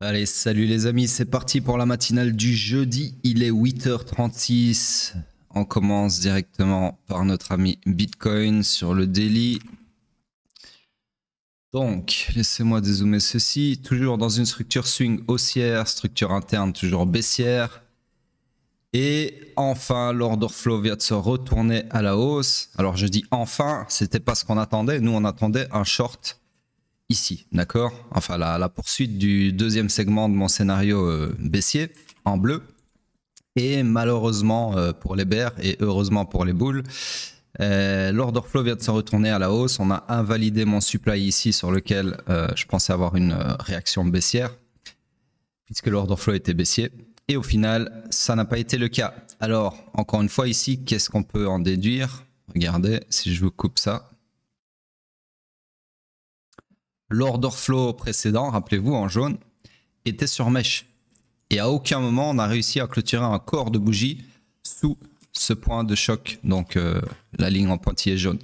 Allez, salut les amis, c'est parti pour la matinale du jeudi. Il est 8h36. On commence directement par notre ami Bitcoin sur le daily. Donc, laissez-moi dézoomer ceci. Toujours dans une structure swing haussière, structure interne toujours baissière. Et enfin, l'order flow vient de se retourner à la hausse. Alors je dis enfin, c'était pas ce qu'on attendait. Nous, on attendait un short ici, d'accord? Enfin, la poursuite du deuxième segment de mon scénario baissier en bleu. Et malheureusement pour les bears et heureusement pour les bulls, l'order flow vient de se retourner à la hausse. On a invalidé mon supply ici sur lequel je pensais avoir une réaction baissière puisque l'order flow était baissier. Et au final, ça n'a pas été le cas. Alors, encore une fois ici, qu'est-ce qu'on peut en déduire? Regardez, si je vous coupe ça. L'order flow précédent, rappelez-vous, en jaune, était sur mèche. Et à aucun moment, on a réussi à clôturer un corps de bougie sous ce point de choc, donc la ligne en pointillé jaune.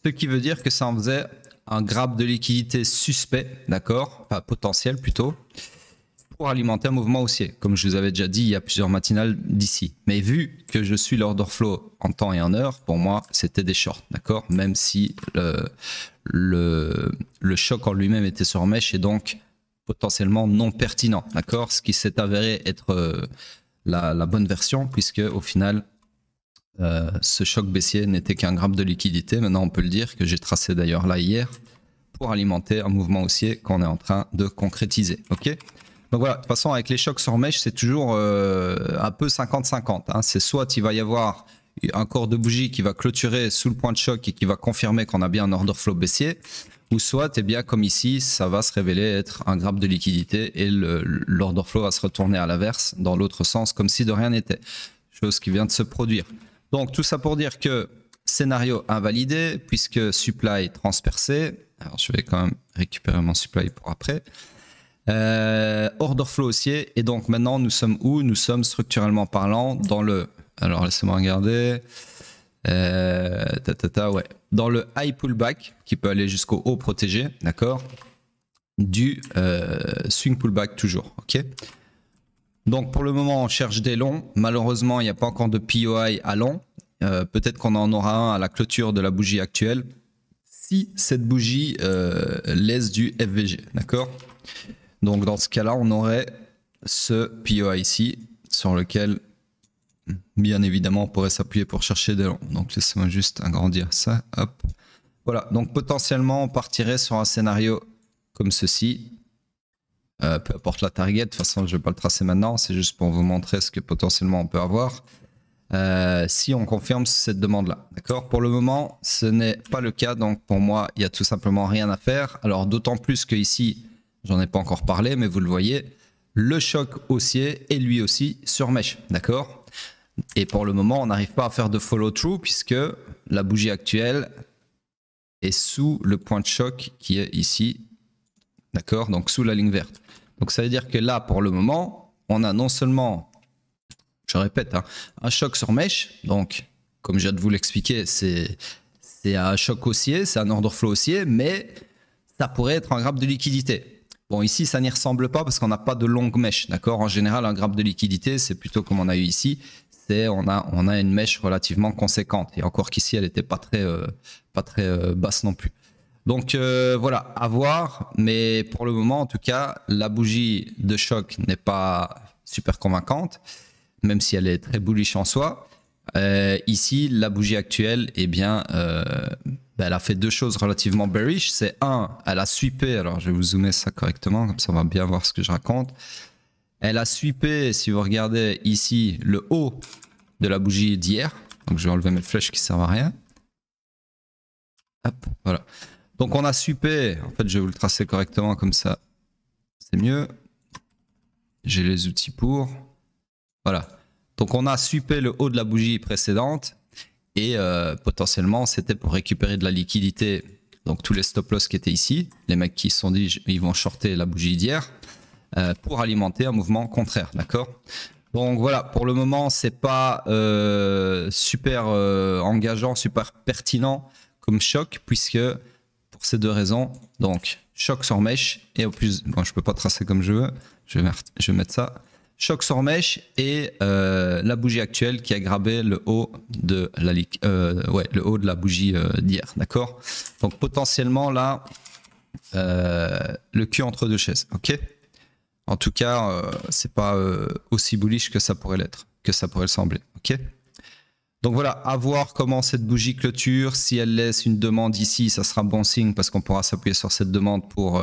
Ce qui veut dire que ça en faisait un grab de liquidité suspect, d'accord, enfin potentiel plutôt, pour alimenter un mouvement haussier. Comme je vous avais déjà dit, il y a plusieurs matinales d'ici. Mais vu que je suis l'order flow en temps et en heure, pour moi, c'était des shorts, d'accord, même si le choc en lui-même était sur mèche et donc potentiellement non pertinent, d'accord, ce qui s'est avéré être la bonne version puisque au final ce choc baissier n'était qu'un gramme de liquidité. Maintenant on peut le dire, que j'ai tracé d'ailleurs là hier pour alimenter un mouvement haussier qu'on est en train de concrétiser. Ok, donc voilà, de toute façon avec les chocs sur mèche c'est toujours un peu 50-50 hein. C'est soit il va y avoir un corps de bougie qui va clôturer sous le point de choc et qui va confirmer qu'on a bien un order flow baissier, ou soit, bien comme ici, ça va se révéler être un grab de liquidité et l'order flow va se retourner à l'inverse, dans l'autre sens, comme si de rien n'était. Chose qui vient de se produire. Donc tout ça pour dire que scénario invalidé, puisque supply transpercé. Alors je vais quand même récupérer mon supply pour après. Order flow haussier. Et donc maintenant, nous sommes où? Nous sommes structurellement parlant dans le... Alors laissez-moi regarder. Ouais. Dans le high pullback qui peut aller jusqu'au haut protégé, d'accord, du swing pullback toujours. Ok. Donc pour le moment on cherche des longs. Malheureusement il n'y a pas encore de POI à long. Peut-être qu'on en aura un à la clôture de la bougie actuelle si cette bougie laisse du FVG, d'accord. Donc dans ce cas-là on aurait ce POI ici sur lequel bien évidemment on pourrait s'appuyer pour chercher des longs. Donc laissez-moi juste agrandir ça. Hop. Voilà, donc potentiellement on partirait sur un scénario comme ceci. Peu importe la target, de toute façon je ne vais pas le tracer maintenant, c'est juste pour vous montrer ce que potentiellement on peut avoir si on confirme cette demande là, d'accord. Pour le moment ce n'est pas le cas, donc pour moi il n'y a tout simplement rien à faire. Alors d'autant plus que ici, j'en ai pas encore parlé mais vous le voyez, le choc haussier est lui aussi sur mèche, d'accord. Et pour le moment, on n'arrive pas à faire de follow-through puisque la bougie actuelle est sous le point de choc qui est ici, d'accord, donc sous la ligne verte. Donc ça veut dire que là, pour le moment, on a non seulement, je répète, hein, un choc sur mèche, donc comme je viens de vous l'expliquer, c'est un choc haussier, c'est un order flow haussier, mais ça pourrait être un grab de liquidité. Bon, ici, ça n'y ressemble pas parce qu'on n'a pas de longue mèche, d'accord. En général, un grab de liquidité, c'est plutôt comme on a eu ici. On a une mèche relativement conséquente. Et encore qu'ici, elle n'était pas très basse non plus. Donc voilà, à voir. Mais pour le moment, en tout cas, la bougie de choc n'est pas super convaincante, même si elle est très bullish en soi. Ici, la bougie actuelle, eh bien, elle a fait deux choses relativement bearish. C'est un, elle a sweepé. Alors, je vais vous zoomer ça correctement, comme ça on va bien voir ce que je raconte. Elle a sweepé, si vous regardez ici, le haut de la bougie d'hier. Donc je vais enlever mes flèches qui ne servent à rien. Hop, voilà. Donc on a sweepé, en fait je vais vous le tracer correctement comme ça, c'est mieux. J'ai les outils pour. Voilà. Donc on a sweepé le haut de la bougie précédente et potentiellement c'était pour récupérer de la liquidité. Donc tous les stop loss qui étaient ici, les mecs qui se sont dit ils vont shorter la bougie d'hier. Pour alimenter un mouvement contraire, d'accord. Donc voilà, pour le moment c'est pas super engageant, super pertinent comme choc, puisque pour ces deux raisons, donc choc sur mèche, et au plus, bon, je peux pas tracer comme je veux, je vais mettre ça, choc sur mèche, et la bougie actuelle qui a grabé le haut de la, le haut de la bougie d'hier, d'accord? Donc potentiellement là, le cul entre deux chaises, ok? En tout cas, c'est pas aussi bullish que ça pourrait l'être, que ça pourrait le sembler, ok? Donc voilà, à voir comment cette bougie clôture. Si elle laisse une demande ici, ça sera bon signe parce qu'on pourra s'appuyer sur cette demande pour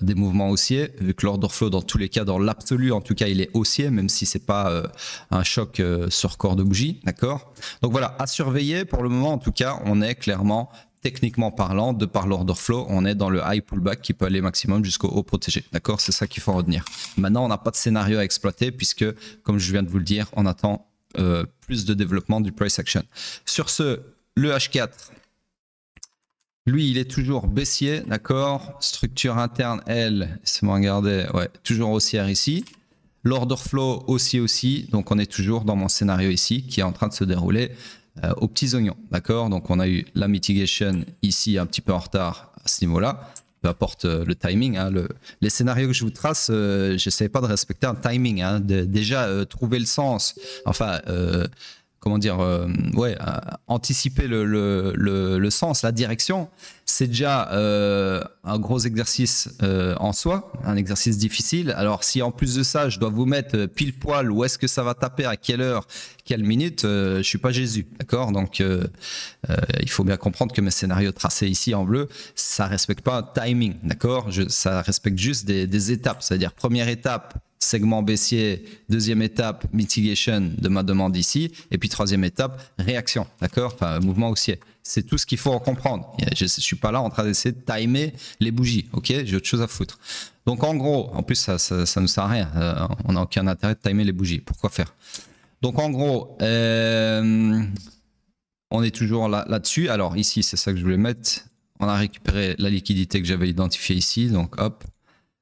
des mouvements haussiers. Vu que l'order flow, dans tous les cas, dans l'absolu, en tout cas, il est haussier, même si c'est pas un choc sur corps de bougie, d'accord? Donc voilà, à surveiller. Pour le moment, en tout cas, on est clairement, techniquement parlant, de par l'order flow, on est dans le high pullback qui peut aller maximum jusqu'au haut protégé, d'accord? C'est ça qu'il faut retenir. Maintenant, on n'a pas de scénario à exploiter puisque, comme je viens de vous le dire, on attend plus de développement du price action. Sur ce, le H4, lui, il est toujours baissier, d'accord. Structure interne, elle, laissez-moi regarder, ouais, toujours haussière ici. L'order flow aussi, donc on est toujours dans mon scénario ici qui est en train de se dérouler aux petits oignons, d'accord. Donc on a eu la mitigation ici un petit peu en retard à ce niveau-là. Peu importe le timing, hein, les scénarios que je vous trace, j'essaie pas de respecter un timing, hein, déjà trouver le sens, enfin, comment dire, ouais, anticiper le sens, la direction, c'est déjà un gros exercice en soi, un exercice difficile. Alors si en plus de ça, je dois vous mettre pile poil où est-ce que ça va taper, à quelle heure, quelle minute, je suis pas Jésus, d'accord? Donc il faut bien comprendre que mes scénarios tracés ici en bleu, ça respecte pas un timing, d'accord? Ça respecte juste des étapes, c'est-à-dire première étape, segment baissier, deuxième étape, mitigation de ma demande ici, et puis troisième étape, réaction, d'accord? Enfin, mouvement haussier. C'est tout ce qu'il faut en comprendre. Je ne suis pas là en train d'essayer de timer les bougies, ok? J'ai autre chose à foutre. Donc en gros, en plus ça nous sert à rien, on n'a aucun intérêt de timer les bougies, pourquoi faire? Donc en gros, on est toujours là-dessus. Alors ici, c'est ça que je voulais mettre. On a récupéré la liquidité que j'avais identifiée ici, donc hop,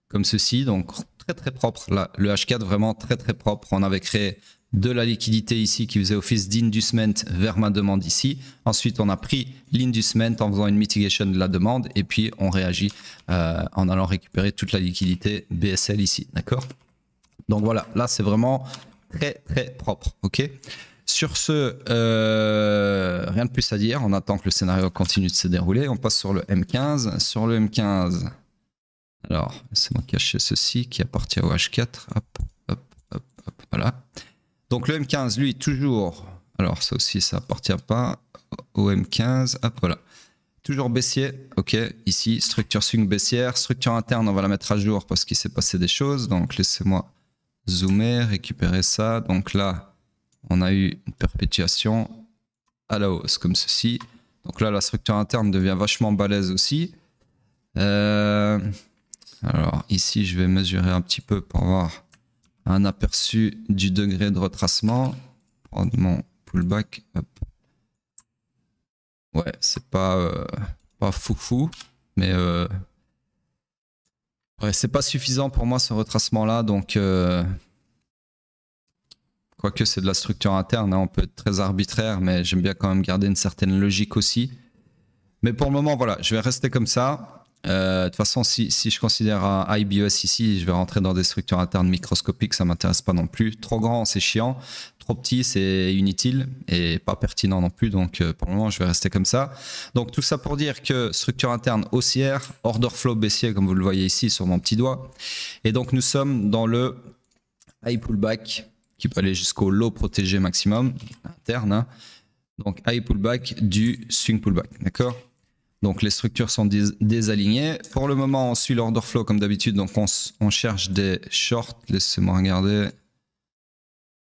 comme ceci, donc très propre. Là, le H4 vraiment très propre. On avait créé de la liquidité ici qui faisait office d'inducement vers ma demande ici. Ensuite, on a pris l'inducement en faisant une mitigation de la demande et puis on réagit en allant récupérer toute la liquidité BSL ici, d'accord? Donc voilà, là c'est vraiment très propre, ok? Sur ce, rien de plus à dire. On attend que le scénario continue de se dérouler. On passe sur le M15. Sur le M15, alors, laissez-moi cacher ceci qui appartient au H4. Hop, voilà. Donc le M15, lui, toujours, alors ça aussi, ça appartient pas au M15. Hop, voilà. Toujours baissier, ok. Ici, structure swing baissière. Structure interne, on va la mettre à jour parce qu'il s'est passé des choses. Donc laissez-moi zoomer, récupérer ça. Donc là, on a eu une perpétuation à la hausse, comme ceci. Donc là, la structure interne devient vachement balèze aussi. Alors ici, je vais mesurer un petit peu pour avoir un aperçu du degré de retracement. Prendre mon pullback. Hop. Ouais, c'est pas foufou, mais ouais, c'est pas suffisant pour moi ce retracement-là. Donc, quoique c'est de la structure interne, hein, on peut être très arbitraire, mais j'aime bien quand même garder une certaine logique aussi. Mais pour le moment, voilà, je vais rester comme ça. De toute façon, si je considère un IBOS ici, je vais rentrer dans des structures internes microscopiques, ça ne m'intéresse pas non plus. Trop grand, c'est chiant. Trop petit, c'est inutile et pas pertinent non plus. Donc, pour le moment, je vais rester comme ça. Donc, tout ça pour dire que structure interne haussière, order flow baissier, comme vous le voyez ici sur mon petit doigt. Et donc, nous sommes dans le high pullback qui peut aller jusqu'au low protégé maximum interne. Hein. Donc, high pullback du swing pullback. D'accord? Donc les structures sont désalignées. Pour le moment, on suit l'order flow comme d'habitude. Donc on cherche des shorts. Laissez-moi regarder.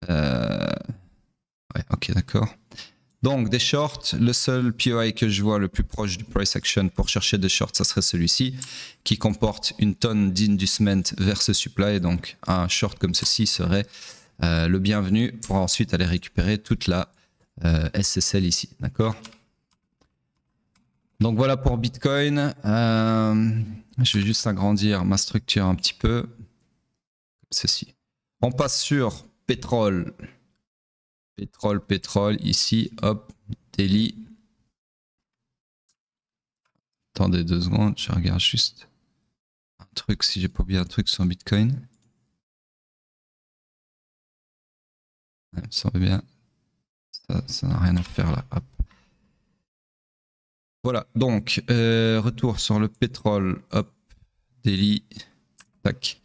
Ouais, ok, d'accord. Donc des shorts. Le seul POI que je vois le plus proche du price action pour chercher des shorts, ça serait celui-ci, qui comporte une tonne d'inducement vers ce supply. Donc un short comme ceci serait le bienvenu pour ensuite aller récupérer toute la SSL ici. D'accord ? Donc voilà pour Bitcoin. Je vais juste agrandir ma structure un petit peu. Ceci. On passe sur pétrole. Pétrole, ici, hop, daily. Attendez 2 secondes, je regarde juste un truc, si j'ai pas oublié un truc sur Bitcoin. Ouais, ça va bien. Ça n'a rien à faire là. Hop. Voilà, donc retour sur le pétrole. Hop, daily. Tac.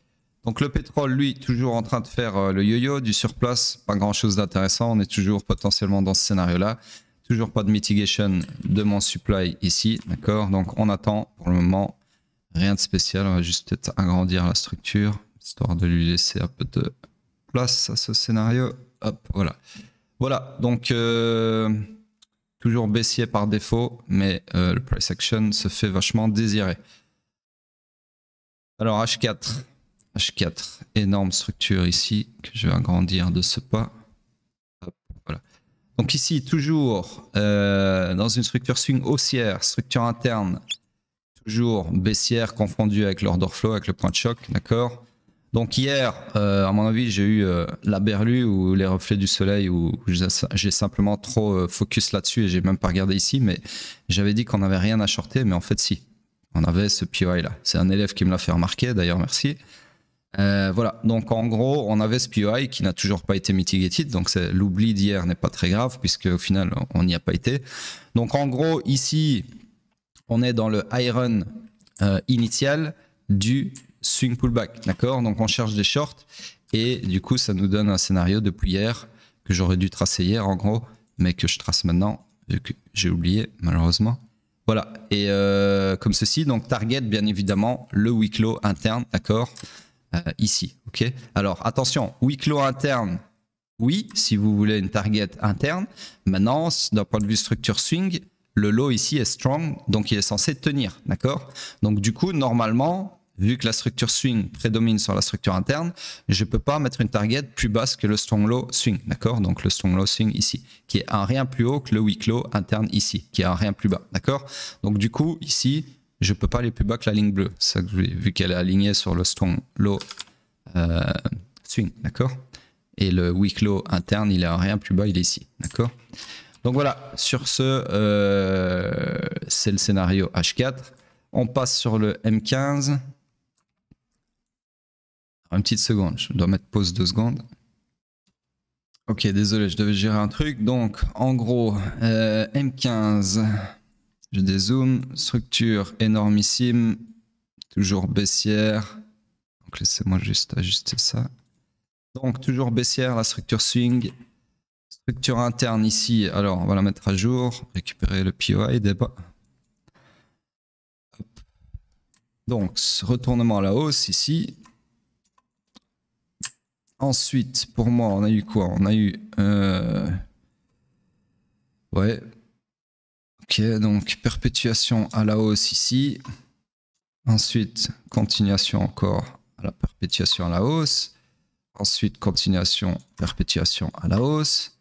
Donc le pétrole, lui, toujours en train de faire le yo-yo, du surplace, pas grand chose d'intéressant. On est toujours potentiellement dans ce scénario-là. Toujours pas de mitigation de mon supply ici, d'accord? Donc on attend pour le moment rien de spécial. On va juste peut-être agrandir la structure, histoire de lui laisser un peu de place à ce scénario. Hop, voilà. Voilà, donc toujours baissier par défaut, mais le price action se fait vachement désirer. Alors H4, énorme structure ici, que je vais agrandir de ce pas. Hop, voilà. Donc ici, toujours dans une structure swing haussière, structure interne, toujours baissière confondue avec l'order flow, avec le point de choc, d'accord? Donc hier, à mon avis, j'ai eu la berlue ou les reflets du soleil où j'ai simplement trop focus là-dessus et j'ai même pas regardé ici, mais j'avais dit qu'on n'avait rien à shorter, mais en fait si, on avait ce POI là. C'est un élève qui me l'a fait remarquer, d'ailleurs merci. Voilà, donc en gros, on avait ce POI qui n'a toujours pas été mitigated, donc l'oubli d'hier n'est pas très grave puisque au final, on n'y a pas été. Donc en gros, ici, on est dans le iron initial du swing pullback, d'accord? Donc on cherche des shorts et du coup, ça nous donne un scénario depuis hier que j'aurais dû tracer hier en gros, mais que je trace maintenant vu que j'ai oublié malheureusement. Voilà, et comme ceci, donc target bien évidemment le week low interne, d'accord? Ici, ok. Alors attention, week low interne, oui, si vous voulez une target interne. Maintenant, d'un point de vue structure swing, le low ici est strong, donc il est censé tenir, d'accord? Donc du coup, normalement, vu que la structure swing prédomine sur la structure interne, je ne peux pas mettre une target plus basse que le strong low swing, d'accord? Donc le strong low swing ici, qui est un rien plus haut que le weak low interne ici, qui est un rien plus bas, d'accord? Donc du coup, ici, je ne peux pas aller plus bas que la ligne bleue, ça, vu qu'elle est alignée sur le strong low swing, d'accord? Et le weak low interne, il est un rien plus bas, il est ici, d'accord? Donc voilà, sur ce, c'est le scénario H4. On passe sur le M15. Une petite seconde, je dois mettre pause 2 secondes. Ok, désolé, je devais gérer un truc. Donc, en gros, M15, je dézoome, structure énormissime, toujours baissière. Donc, laissez-moi juste ajuster ça. Donc, toujours baissière, la structure swing. Structure interne ici, alors on va la mettre à jour, récupérer le POI des bas. Donc, retournement à la hausse ici. Ensuite, pour moi, on a eu quoi? On a eu... ouais. Ok, donc perpétuation à la hausse ici. Ensuite, continuation encore à la perpétuation à la hausse. Ensuite, continuation, perpétuation à la hausse.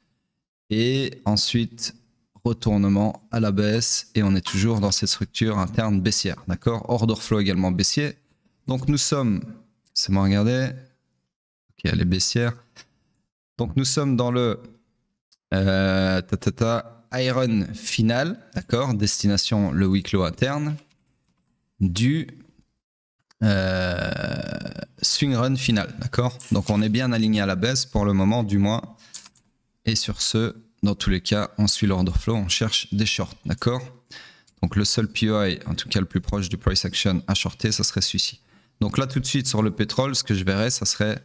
Et ensuite, retournement à la baisse. Et on est toujours dans cette structure interne baissière. D'accord? Order flow également baissier. Donc nous sommes... C'est moi regarder. Ok, elle est baissière. Donc nous sommes dans le iron final, d'accord, destination le week low interne du swing run final, d'accord. Donc on est bien aligné à la baisse pour le moment du moins. Et sur ce, dans tous les cas, on suit l'order flow, on cherche des shorts, d'accord. Donc le seul POI, en tout cas le plus proche du price action à shorter, ça serait celui-ci. Donc là tout de suite sur le pétrole, ce que je verrais, ça serait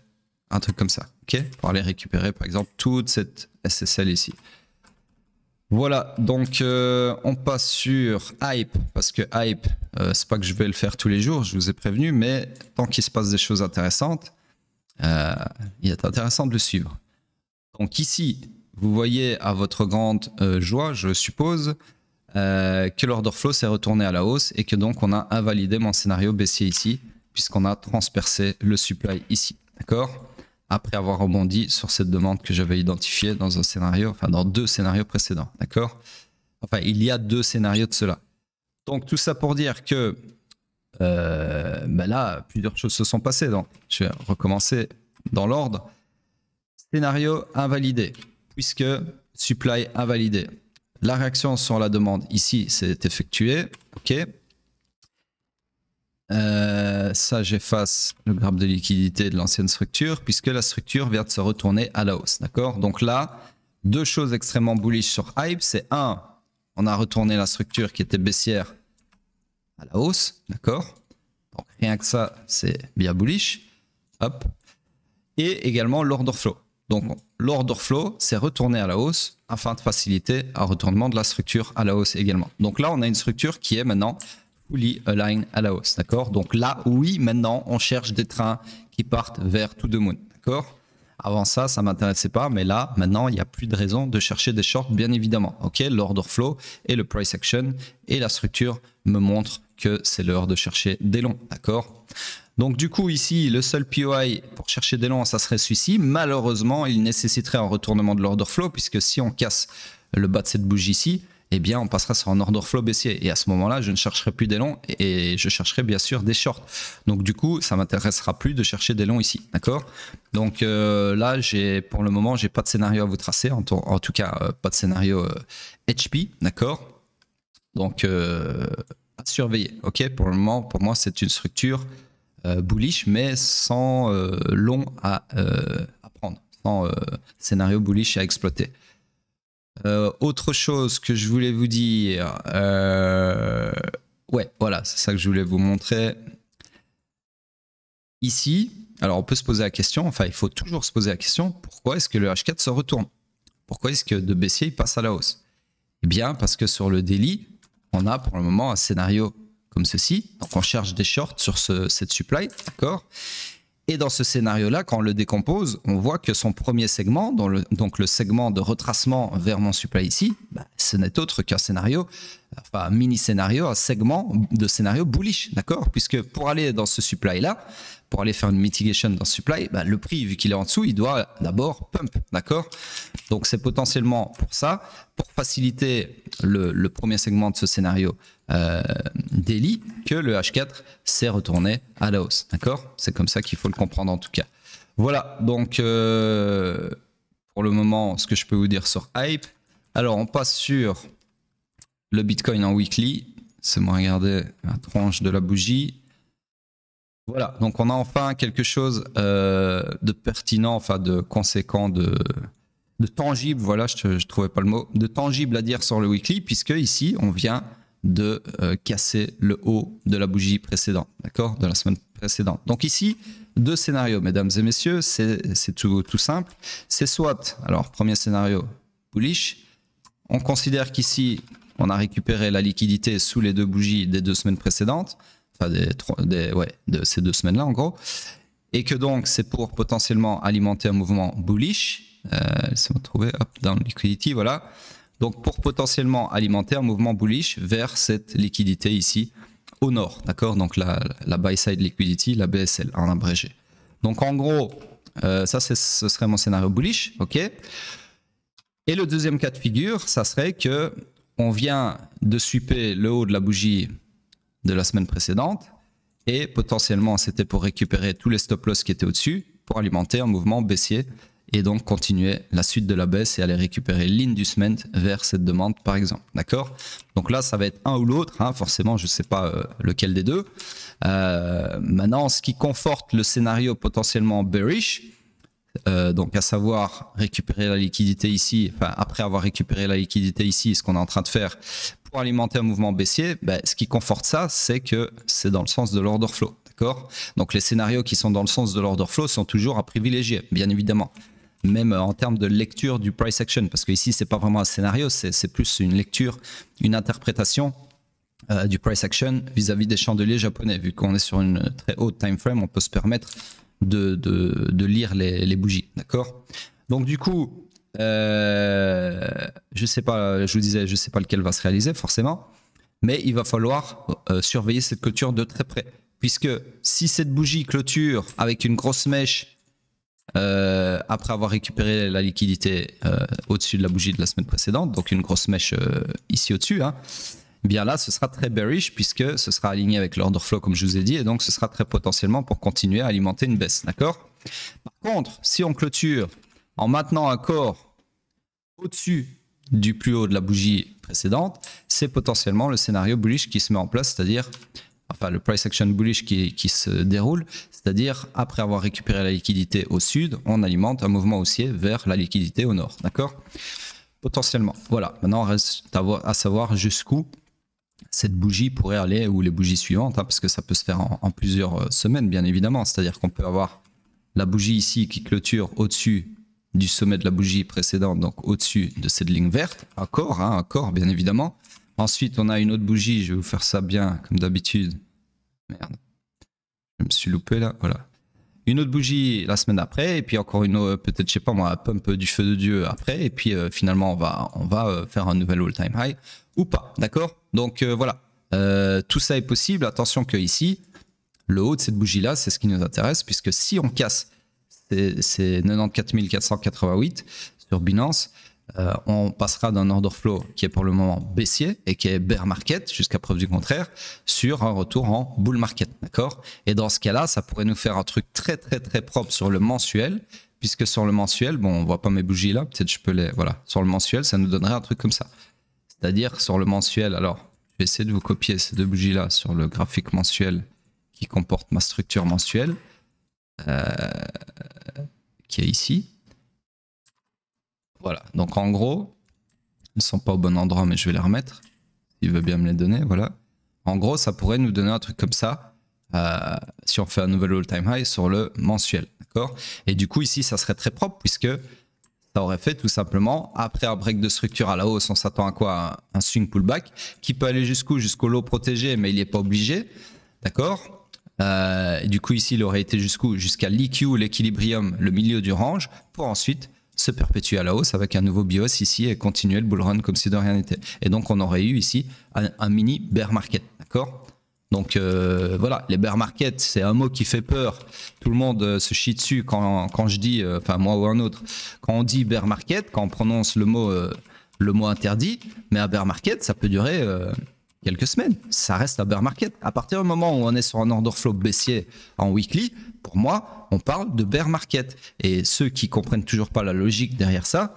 un truc comme ça, ok, pour aller récupérer par exemple toute cette SSL ici. Voilà, donc on passe sur Hype, parce que Hype, c'est pas que je vais le faire tous les jours, je vous ai prévenu, mais tant qu'il se passe des choses intéressantes, il est intéressant de le suivre. Donc ici, vous voyez à votre grande joie, je suppose, que l'order flow s'est retourné à la hausse et que donc on a invalidé mon scénario baissier ici, puisqu'on a transpercé le supply ici, d'accord ? Après avoir rebondi sur cette demande que j'avais identifiée dans un scénario, enfin dans 2 scénarios précédents, d'accord? Enfin, il y a 2 scénarios de cela. Donc tout ça pour dire que ben là, plusieurs choses se sont passées. Donc, je vais recommencer dans l'ordre. Scénario invalidé, puisque supply invalidé. La réaction sur la demande ici s'est effectuée, ok? Ça, j'efface le graphe de liquidité de l'ancienne structure puisque la structure vient de se retourner à la hausse. D'accord? Donc là, deux choses extrêmement bullish sur Hype. C'est un, on a retourné la structure qui était baissière à la hausse. D'accord? Donc rien que ça, c'est bien bullish. Hop. Et également l'order flow. Donc l'order flow s'est retourné à la hausse afin de faciliter un retournement de la structure à la hausse également. Donc là, on a une structure qui est maintenant fully align à la hausse, d'accord? Donc là, oui, maintenant, on cherche des trains qui partent vers to the moon, d'accord? Avant ça, ça m'intéressait pas, mais là, maintenant, il n'y a plus de raison de chercher des shorts, bien évidemment, ok? L'order flow et le price action et la structure me montrent que c'est l'heure de chercher des longs, d'accord? Donc du coup, ici, le seul POI pour chercher des longs, ça serait celui-ci. Malheureusement, il nécessiterait un retournement de l'order flow, puisque si on casse le bas de cette bougie ici, eh bien, on passera sur un order flow baissier. Et à ce moment-là, je ne chercherai plus des longs et je chercherai bien sûr des shorts. Donc, du coup, ça ne m'intéressera plus de chercher des longs ici. D'accord? Donc, là, pour le moment, je n'ai pas de scénario à vous tracer. En tout cas, pas de scénario HP. D'accord? Donc, à surveiller. OK? Pour le moment, pour moi, c'est une structure bullish, mais sans long à prendre. Sans scénario bullish à exploiter. Autre chose que je voulais vous dire, ouais, voilà, c'est ça que je voulais vous montrer. Ici, alors on peut se poser la question, enfin il faut toujours se poser la question, pourquoi est-ce que le H4 se retourne? Pourquoi est-ce que de baissier il passe à la hausse? Eh bien parce que sur le daily, on a pour le moment un scénario comme ceci, donc on cherche des shorts sur cette supply, d'accord? Et dans ce scénario-là, quand on le décompose, on voit que son premier segment, donc le segment de retracement vers mon supply ici, bah, ce n'est autre qu'un scénario, enfin un mini-scénario, un segment de scénario bullish, d'accord? Puisque pour aller dans ce supply-là, pour aller faire une mitigation dans ce supply, bah, le prix, vu qu'il est en dessous, il doit d'abord pump, d'accord? Donc c'est potentiellement pour ça, pour faciliter le premier segment de ce scénario daily, que le H4 s'est retourné à la hausse, d'accord? C'est comme ça qu'il faut le comprendre en tout cas. Voilà, donc pour le moment, ce que je peux vous dire sur Hype. Alors on passe sur le Bitcoin en weekly. C'est moi regarder la tranche de la bougie. Voilà, donc on a enfin quelque chose de pertinent, enfin de conséquent, de tangible, voilà, je ne trouvais pas le mot, de tangible à dire sur le weekly, puisque ici, on vient de casser le haut de la bougie précédente, d'accord, de la semaine précédente. Donc ici, deux scénarios, mesdames et messieurs, c'est tout simple. C'est soit, alors premier scénario, bullish, on considère qu'ici, on a récupéré la liquidité sous les deux bougies des 2 semaines précédentes, enfin de ces 2 semaines-là en gros, et que donc c'est pour potentiellement alimenter un mouvement bullish, laissez-moi trouver, hop, dans liquidity, voilà. Donc pour potentiellement alimenter un mouvement bullish vers cette liquidité ici au nord, d'accord? Donc la buy side liquidity, la BSL en abrégé. Donc en gros, ça ce serait mon scénario bullish, ok? Et le deuxième cas de figure, ça serait que on vient de sweeper le haut de la bougie de la semaine précédente et potentiellement c'était pour récupérer tous les stop loss qui étaient au-dessus pour alimenter un mouvement baissier et donc continuer la suite de la baisse et aller récupérer l'inducement vers cette demande par exemple, d'accord? Donc là ça va être un ou l'autre, hein, forcément je ne sais pas lequel des deux. Maintenant ce qui conforte le scénario potentiellement bearish, donc à savoir récupérer la liquidité ici, enfin après avoir récupéré la liquidité ici, ce qu'on est en train de faire pour alimenter un mouvement baissier, ben, ce qui conforte ça, c'est que c'est dans le sens de l'order flow, d'accord? Donc les scénarios qui sont dans le sens de l'order flow sont toujours à privilégier, bien évidemment. Même en termes de lecture du price action, parce que ici c'est pas vraiment un scénario, c'est plus une lecture, une interprétation du price action vis-à-vis des chandeliers japonais. Vu qu'on est sur une très haute time frame, on peut se permettre de lire les bougies, d'accord? Donc du coup, je sais pas, je vous disais, je sais pas lequel va se réaliser forcément, mais il va falloir surveiller cette clôture de très près, puisque si cette bougie clôture avec une grosse mèche après avoir récupéré la liquidité au-dessus de la bougie de la semaine précédente, donc une grosse mèche ici au-dessus, hein, bien là ce sera très bearish puisque ce sera aligné avec l'order flow comme je vous ai dit, et donc ce sera très potentiellement pour continuer à alimenter une baisse, d'accord? Par contre, si on clôture en maintenant un corps au-dessus du plus haut de la bougie précédente, c'est potentiellement le scénario bullish qui se met en place, c'est-à-dire enfin le price action bullish qui se déroule, c'est-à-dire après avoir récupéré la liquidité au sud, on alimente un mouvement haussier vers la liquidité au nord, d'accord? Potentiellement. Voilà, maintenant reste à savoir jusqu'où cette bougie pourrait aller, ou les bougies suivantes, hein, parce que ça peut se faire en plusieurs semaines, bien évidemment. C'est-à-dire qu'on peut avoir la bougie ici qui clôture au-dessus du sommet de la bougie précédente, donc au-dessus de cette ligne verte, un corps, bien évidemment. Ensuite, on a une autre bougie, je vais vous faire ça bien, comme d'habitude. Merde, je me suis loupé là, voilà. Une autre bougie la semaine après, et puis encore une autre, peut-être, je sais pas moi, pump du feu de Dieu après, et puis finalement, on va faire un nouvel all-time high, ou pas, d'accord? Donc voilà, tout ça est possible. Attention que ici, le haut de cette bougie-là, c'est ce qui nous intéresse, puisque si on casse ces 94 488 sur Binance, on passera d'un order flow qui est pour le moment baissier et qui est bear market jusqu'à preuve du contraire sur un retour en bull market, d'accord? Et dans ce cas-là, ça pourrait nous faire un truc très propre sur le mensuel, puisque sur le mensuel, bon, on voit pas mes bougies là, peut-être je peux les, voilà, sur le mensuel, ça nous donnerait un truc comme ça. C'est-à-dire sur le mensuel, alors je vais essayer de vous copier ces deux bougies là sur le graphique mensuel qui comporte ma structure mensuelle, qui est ici. Voilà, donc en gros, ils ne sont pas au bon endroit, mais je vais les remettre. Il veut bien me les donner, voilà. En gros, ça pourrait nous donner un truc comme ça, si on fait un nouvel all-time high sur le mensuel, d'accord? Et du coup, ici, ça serait très propre, puisque ça aurait fait tout simplement, après un break de structure à la hausse, on s'attend à quoi? Un swing pullback, qui peut aller jusqu'au lot protégé, mais il n'est pas obligé, d'accord? Du coup, ici, il aurait été jusqu'à l'EQ, l'équilibrium, le milieu du range, pour ensuite se perpétuer à la hausse avec un nouveau BIOS ici et continuer le bull run comme si de rien n'était. Et donc, on aurait eu ici un mini bear market, d'accord? Donc, voilà, les bear markets, c'est un mot qui fait peur. Tout le monde se chie dessus quand je dis, enfin moi ou un autre, quand on dit bear market, quand on prononce le mot interdit, mais un bear market, ça peut durer quelques semaines. Ça reste un bear market. À partir du moment où on est sur un order flow baissier en weekly, pour moi, on parle de bear market. Et ceux qui comprennent toujours pas la logique derrière ça,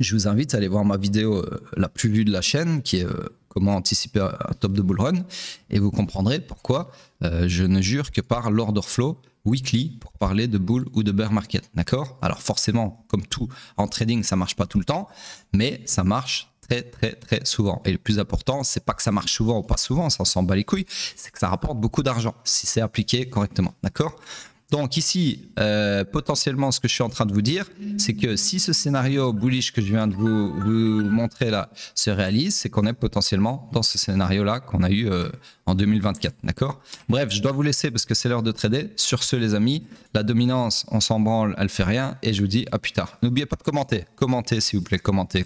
je vous invite à aller voir ma vidéo la plus vue de la chaîne, qui est comment anticiper un top de bull run, et vous comprendrez pourquoi je ne jure que par l'order flow weekly pour parler de bull ou de bear market, d'accord? Alors forcément, comme tout en trading, ça marche pas tout le temps, mais ça marche très souvent. Et le plus important, c'est pas que ça marche souvent ou pas souvent, ça s'en bat les couilles, c'est que ça rapporte beaucoup d'argent si c'est appliqué correctement, d'accord? Donc ici, potentiellement, ce que je suis en train de vous dire, c'est que si ce scénario bullish que je viens de vous montrer là se réalise, c'est qu'on est potentiellement dans ce scénario-là qu'on a eu en 2024, d'accord? Bref, je dois vous laisser parce que c'est l'heure de trader. Sur ce, les amis, la dominance, on s'en branle, elle fait rien, et je vous dis à plus tard. N'oubliez pas de commenter. Commentez, s'il vous plaît, commentez.